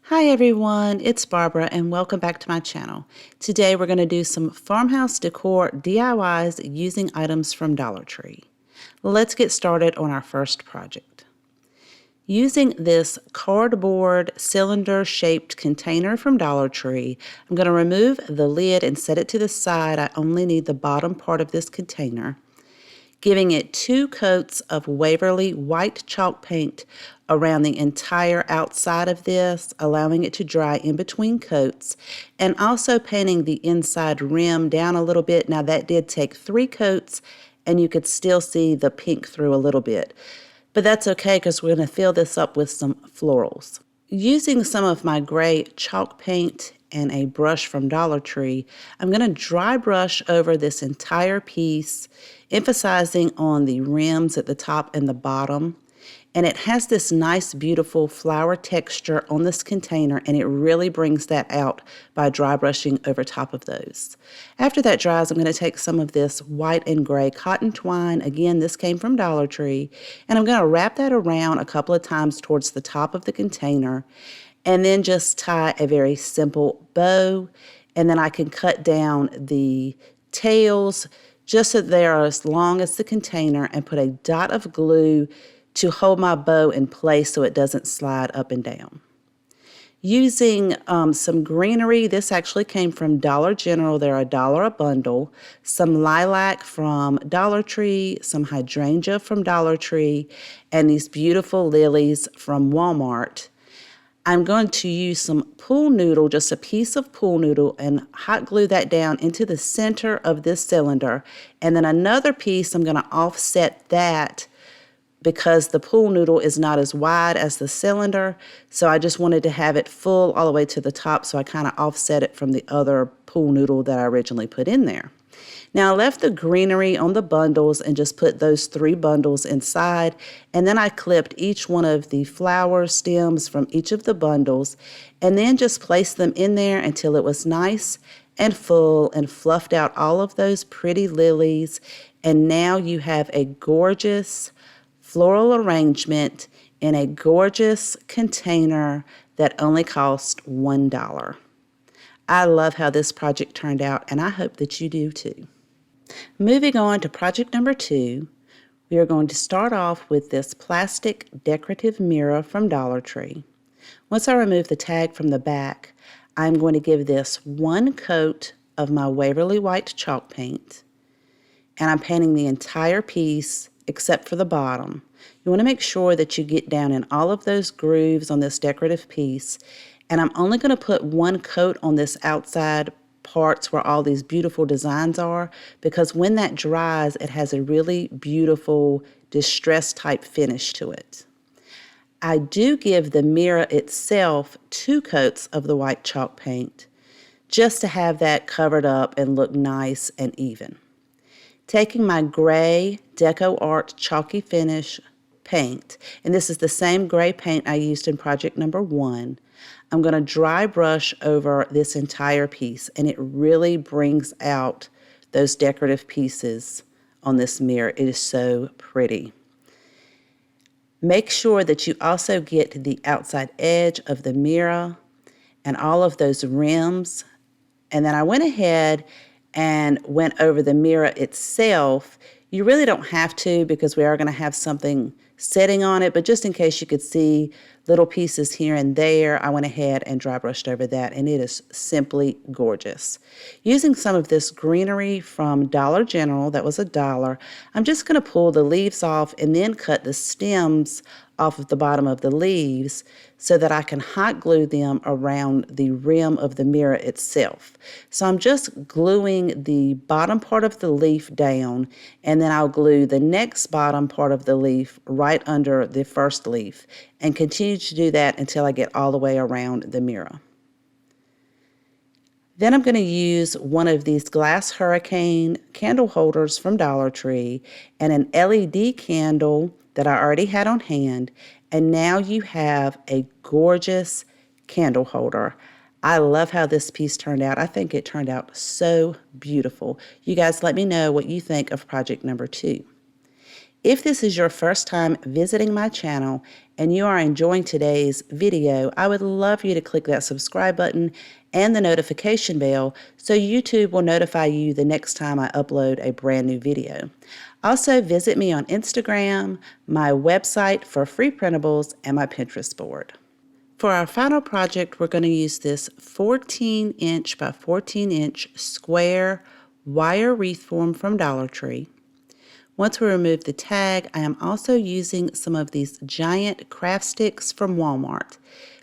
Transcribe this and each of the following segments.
Hi everyone, it's Barbara and welcome back to my channel. Today we're going to do some farmhouse decor DIYs using items from Dollar Tree. Let's get started on our first project. Using this cardboard cylinder shaped container from Dollar Tree, I'm going to remove the lid and set it to the side. I only need the bottom part of this container. Giving it 2 coats of Waverly white chalk paint around the entire outside of this, allowing it to dry in between coats, and also painting the inside rim down a little bit. Now that did take 3 coats, and you could still see the pink through a little bit. But that's okay because we're going to fill this up with some florals. Using some of my gray chalk paint and a brush from Dollar Tree, I'm going to dry brush over this entire piece, emphasizing on the rims at the top and the bottom. And it has this nice, beautiful flower texture on this container, and it really brings that out by dry brushing over top of those. After that dries, I'm going to take some of this white and gray cotton twine. Again, this came from Dollar Tree. And I'm going to wrap that around a couple of times towards the top of the container, and then just tie a very simple bow. And then I can cut down the tails just so they are as long as the container, and put a dot of glue to hold my bow in place so it doesn't slide up and down. Using some greenery, this actually came from Dollar General. They're $1 a bundle. Some lilac from Dollar Tree, some hydrangea from Dollar Tree, and these beautiful lilies from Walmart. I'm going to use some pool noodle, just a piece of pool noodle, and hot glue that down into the center of this cylinder. And then another piece, I'm going to offset that because the pool noodle is not as wide as the cylinder. So I just wanted to have it full all the way to the top, so I kind of offset it from the other pool noodle that I originally put in there. Now I left the greenery on the bundles and just put those 3 bundles inside, and then I clipped each one of the flower stems from each of the bundles, and then just placed them in there until it was nice and full, and fluffed out all of those pretty lilies. And now you have a gorgeous floral arrangement in a gorgeous container that only cost $1. I love how this project turned out, and I hope that you do too. Moving on to project number 2, we are going to start off with this plastic decorative mirror from Dollar Tree. Once I remove the tag from the back, I'm going to give this 1 coat of my Waverly white chalk paint, and I'm painting the entire piece except for the bottom. You want to make sure that you get down in all of those grooves on this decorative piece, and I'm only going to put 1 coat on this outside parts where all these beautiful designs are, because when that dries, it has a really beautiful distressed type finish to it. I do give the mirror itself 2 coats of the white chalk paint, just to have that covered up and look nice and even. Taking my gray Deco Art Chalky Finish paint, and this is the same gray paint I used in project number 1, I'm going to dry brush over this entire piece, and it really brings out those decorative pieces on this mirror. It is so pretty. Make sure that you also get the outside edge of the mirror and all of those rims. And then I went ahead and went over the mirror itself. You really don't have to, because we are going to have something setting on it, but just in case you could see little pieces here and there, I went ahead and dry brushed over that, and it is simply gorgeous. Using some of this greenery from Dollar General, that was $1, I'm just going to pull the leaves off and then cut the stems off of the bottom of the leaves so that I can hot glue them around the rim of the mirror itself. So I'm just gluing the bottom part of the leaf down, and then I'll glue the next bottom part of the leaf right under the first leaf, and continue to do that until I get all the way around the mirror. Then I'm going to use one of these glass hurricane candle holders from Dollar Tree and an LED candle that I already had on hand, and now you have a gorgeous candle holder. I love how this piece turned out. I think it turned out so beautiful. You guys let me know what you think of project number 2. If this is your first time visiting my channel and you are enjoying today's video, I would love for you to click that subscribe button and the notification bell so YouTube will notify you the next time I upload a brand new video. Also, visit me on Instagram, my website for free printables, and my Pinterest board. For our final project, we're going to use this 14-inch by 14-inch square wire wreath form from Dollar Tree. Once we remove the tag, I am also using some of these giant craft sticks from Walmart.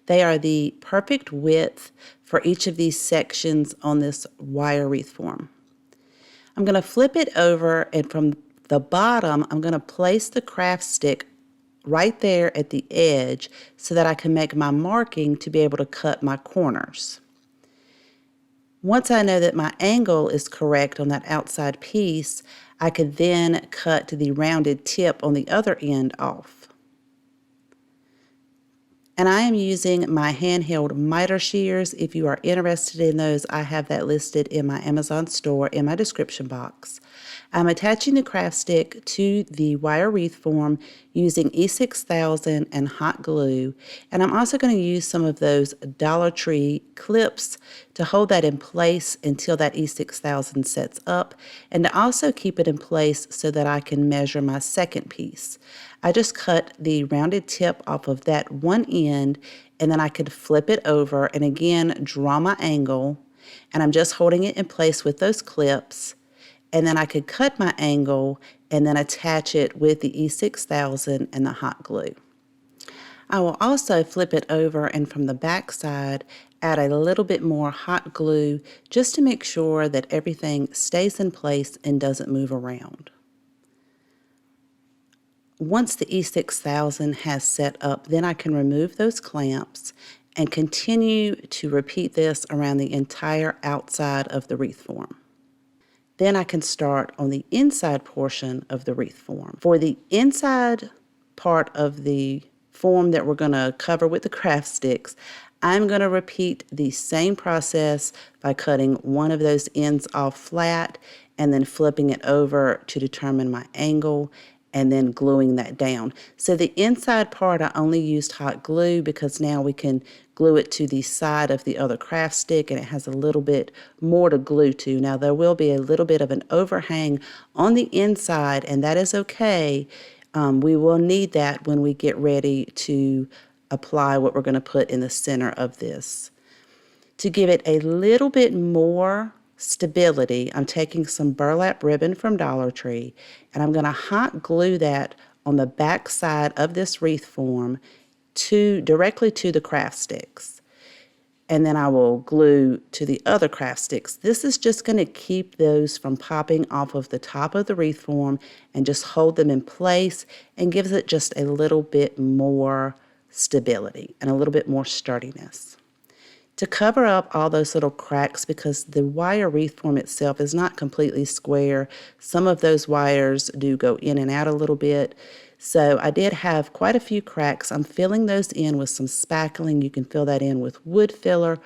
They are the perfect width for each of these sections on this wire wreath form. I'm going to flip it over, and from the bottom, I'm going to place the craft stick right there at the edge so that I can make my marking to be able to cut my corners. Once I know that my angle is correct on that outside piece, I could then cut the rounded tip on the other end off. And I am using my handheld miter shears. If you are interested in those, I have that listed in my Amazon store in my description box. I'm attaching the craft stick to the wire wreath form using E6000 and hot glue, and I'm also going to use some of those Dollar Tree clips to hold that in place until that E6000 sets up, and to also keep it in place so that I can measure my second piece. I just cut the rounded tip off of that one end, and then I could flip it over and again draw my angle, and I'm just holding it in place with those clips. And then I could cut my angle and then attach it with the E6000 and the hot glue. I will also flip it over and from the back side add a little bit more hot glue just to make sure that everything stays in place and doesn't move around. Once the E6000 has set up, then I can remove those clamps and continue to repeat this around the entire outside of the wreath form. Then I can start on the inside portion of the wreath form. For the inside part of the form that we're going to cover with the craft sticks, I'm going to repeat the same process by cutting one of those ends off flat and then flipping it over to determine my angle and then gluing that down. So the inside part I only used hot glue because now we can glue it to the side of the other craft stick and it has a little bit more to glue to. Now there will be a little bit of an overhang on the inside and that is okay. We will need that when we get ready to apply what we're going to put in the center of this. To give it a little bit more stability, I'm taking some burlap ribbon from Dollar Tree and I'm going to hot glue that on the back side of this wreath form directly to the craft sticks. And then I will glue to the other craft sticks. This is just going to keep those from popping off of the top of the wreath form and just hold them in place and gives it just a little bit more stability and a little bit more sturdiness. To cover up all those little cracks, because the wire wreath form itself is not completely square, some of those wires do go in and out a little bit. So I did have quite a few cracks. I'm filling those in with some spackling. You can fill that in with wood filler,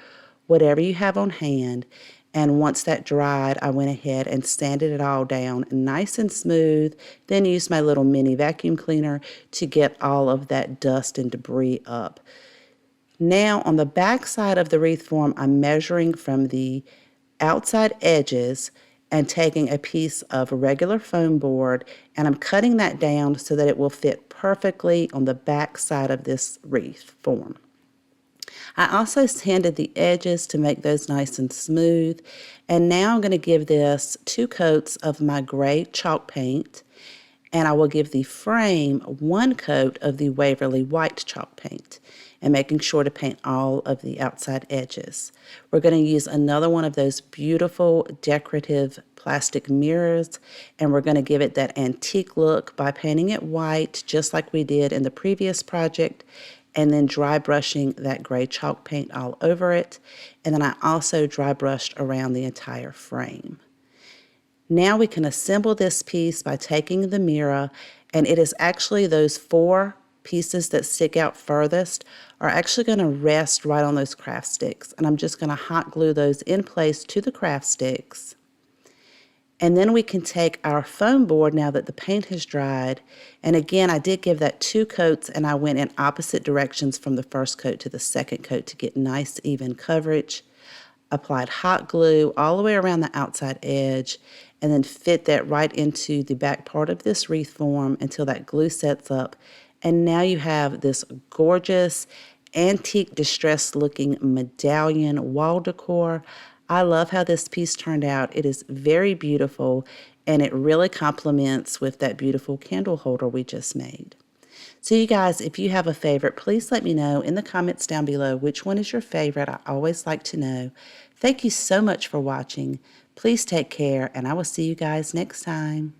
whatever you have on hand. And once that dried, I went ahead and sanded it all down nice and smooth, then used my little mini vacuum cleaner to get all of that dust and debris up. Now on the back side of the wreath form, I'm measuring from the outside edges and taking a piece of regular foam board and I'm cutting that down so that it will fit perfectly on the back side of this wreath form. I also sanded the edges to make those nice and smooth, and now I'm going to give this 2 coats of my gray chalk paint, and I will give the frame 1 coat of the Waverly white chalk paint, and making sure to paint all of the outside edges. We're going to use another one of those beautiful decorative plastic mirrors, and we're going to give it that antique look by painting it white just like we did in the previous project, and then dry brushing that gray chalk paint all over it. And then I also dry brushed around the entire frame. Now we can assemble this piece by taking the mirror, and it is actually those 4 pieces that stick out furthest are actually going to rest right on those craft sticks. And I'm just going to hot glue those in place to the craft sticks. And then we can take our foam board now that the paint has dried. And again, I did give that 2 coats, and I went in opposite directions from the first coat to the second coat to get nice even coverage. Applied hot glue all the way around the outside edge, and then fit that right into the back part of this wreath form until that glue sets up. And now you have this gorgeous antique distressed looking medallion wall decor. I love how this piece turned out. It is very beautiful, and it really complements with that beautiful candle holder we just made. So you guys, if you have a favorite, please let me know in the comments down below which one is your favorite. I always like to know. Thank you so much for watching. Please take care, and I will see you guys next time.